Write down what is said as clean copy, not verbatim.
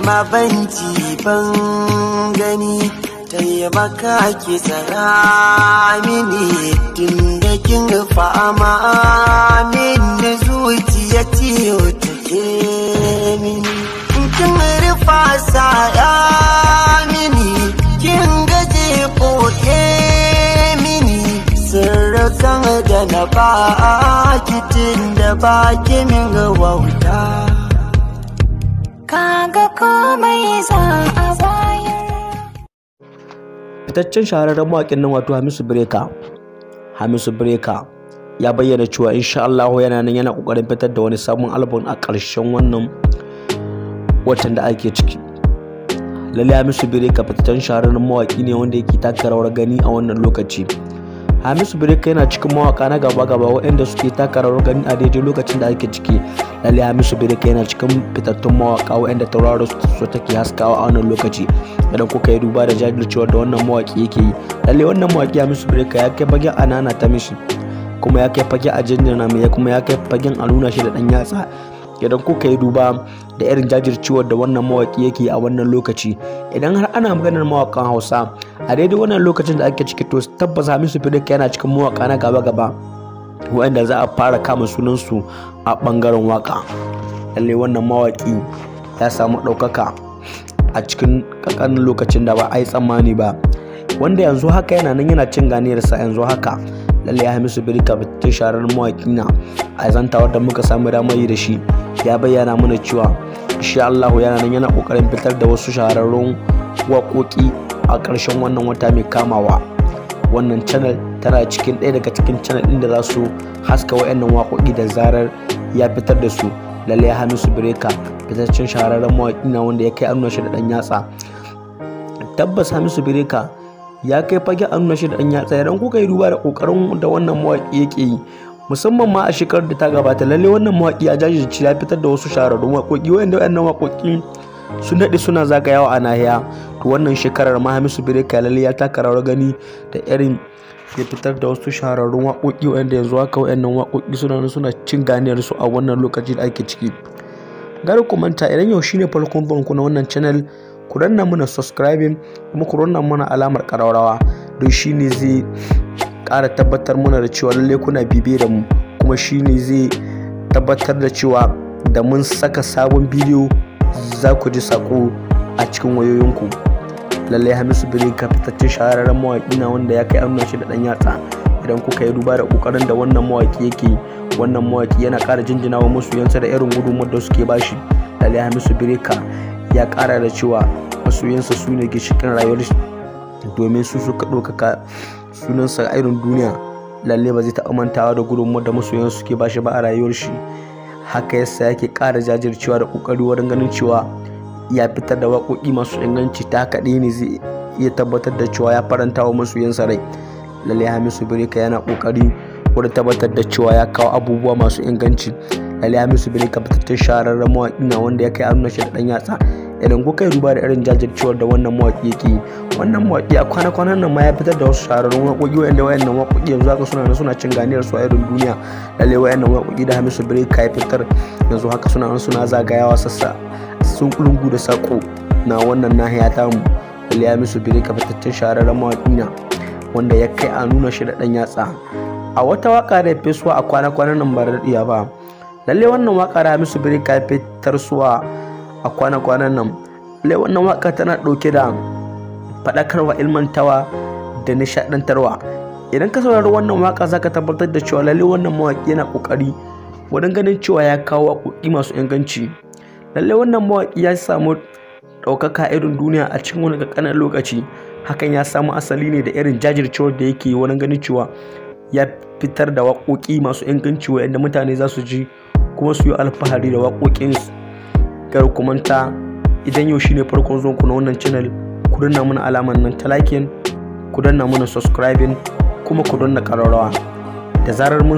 ma banci ban gani, taimaka ki tsara mini tun da kin fama min zuciya ciwo take mini. Kin rufa saya mini, kin gaje koke mini, sirrukan da na baki tun da baki min wauta. Kaga komai za a bayar. Fitaccen shahararren mawaƙin nan wato Hamisu Breaker ya bayyana cewa insha Allah yana nan yana kokarin fitar da wani sabon album a ƙarshen wannan watan da ake ciki. Lalle Hamisu Breaker fitaccen shahararren mawaƙi ne wanda yake taka rawar gani a wannan lokaci. Hamisu Breaker yana cikin mawaka na gaba waɗanda suke taka rawar gani a daidai lokacin da ake ciki. Lalle Hamisu Breaker yana cikin fitattun mawaka waɗanda tauraro su take haskawa a wannan lokaci. Idan kuka yi duba da jajircewa da wannan mawaki yake yi, lalle wannan mawaki Hamisu Breaker ya kai fagen anana ta mishi, kuma ya kai fagen a jinjina mai, kuma ya kai fagen a nuna shi da ɗan yatsa. Idan kuka yi duba da irin jajircewar da wannan mawaki yake a wannan lokaci, idan har ana maganar mawakan Hausa a daidai wannan lokacin da ake ciki, to tabbas Hamisu Breaker yana cikin mawaka na gaba waɗanda za a fara kama sunansu a ɓangaren waka. Lalle wannan mawaki ya samu ɗaukaka a cikin ƙanƙanin lokacin da ba a yi tsammani ba, wanda yanzu haka yana nan yana cin ganiyarsa yanzu haka. Lalle Hamisu Breaker ta shahararren mawaki na a zantawar da muka samu damar yi da shi, ya bayyana mana cewa insha Allah yana nan yana kokarin fitar da wasu shahararrun waƙoƙi a ƙarshen wannan wata mai kamawa. Wannan channel tana cikin ɗaya daga cikin channel ɗin da za su haska wayannan waƙoƙi da zarar ya fitar da su. Lalle Hamisu Breaker fitaccen shahararren mawaƙi na wanda ya kai nuna shi da ɗan yatsa. Tabbas Hamisu Breaker ya kai fage nuna shi da ɗan yatsa. Idan kuka yi duba da ƙoƙarin da wannan mawaƙi yake yi, musamman ma a shekarar da ta gabata, lalle wannan mawaƙi ya jajirce ya fitar da wasu shahararrun waƙoƙi wanda wayannan waƙoƙi sun daɗe suna zagayawa a nahiya. To wannan shekarar ma Hamisu Breaker lalle ya taka rawar gani da irin ya fitar da wasu shahararrun waƙoƙi wanda yanzu haka wayannan waƙoƙi suna cin ganiyar su a wannan lokaci da ake ciki. Gar ku manta, idan yau shine farkon banku na wannan channel, ku danna mana subscribing kuma ku danna mana alamar ƙararrawa, don shine zai ƙara tabbatar mana da cewa lalle kuna bibiye da mu, kuma shine zai tabbatar da cewa da mun saka sabon bidiyo za ku ji sako a cikin wayoyinku. Lalle Hamisu Breaker fitaccen shahararren mawaƙi na wanda ya kai nuna shi da ɗan yatsa. Idan kuka yi duba da ƙoƙarin da wannan mawaƙi yake, wannan mawaƙi yana ƙara jinjina wa masoyansa da irin gudunmuwar da suke bashi. Lalle Hamisu Breaker ya ƙara da cewa masoyansa su ne ginshiƙin rayuwar shi, domin su suka ɗaukaka sunansa a irin duniya. Lalle ba zai taɓa mantawa da gudunmuwar da masoyansa suke bashi ba a rayuwar shi. Haka yasa yake ƙara jajircewa da ƙoƙari wurin ganin cewa ya fitar da waƙoƙi masu inganci. Ta haka ɗaya ne zai iya tabbatar da cewa ya faranta wa masoyansa rai. Lalle Hamisu Breaker yana ƙoƙari wurin tabbatar da cewa ya kawo abubuwa masu inganci. Lalle Hamisu Breaker fitaccen shahararren mawaƙi na wanda ya kai nuna shi da ɗan yatsa. Idan kuka yi duba da irin jajircewar da wannan mawaƙi yake yi, wannan mawaƙi a kwana-kwanan nan ma ya fitar da wasu shahararrun waƙoƙi wanda wayannan waƙoƙi yanzu haka suna cin ganiyar su a irin duniya. Lalle wayannan waƙoƙi da Hamisu Breaker ya fitar yanzu haka suna zagayawa sassa sun lungu da sako na wannan nahiya tamu. Lalle Hamisu Breaker fitaccen shahararren mawaƙi na wanda ya kai a nuna shi da ɗan yatsa. A wata waƙa da ya fesuwa a kwana-kwanan nan ba da daɗiya ba, lalle wannan waƙa da Hamisu Breaker ya fitar suwa a kwana-kwanan nan, lalle wannan waƙa tana ɗauke da faɗakarwa, ilmantawa da nishaɗantarwa. Idan ka saurari wannan waƙa za ka tabbatar da cewa lalle wannan mawaƙi yana ƙoƙari wurin ganin cewa ya kawo waƙoƙi masu inganci. Lalle wannan mawaƙi ya samu ɗaukaka irin duniya a cikin wani ƙanƙanin lokaci. Hakan ya samu asali ne da irin jajircewar da yake wurin ganin cewa ya fitar da waƙoƙi masu inganci waɗanda mutane za su ji kuma su yi alfahari da waƙoƙinsu. Kar ku manta, idan yau shine farkon zuwanku na wannan channel, ku danna mana alamar nan ta liking, ku danna mana subscribing, kuma ku danna ƙararrawa. Da zarar mun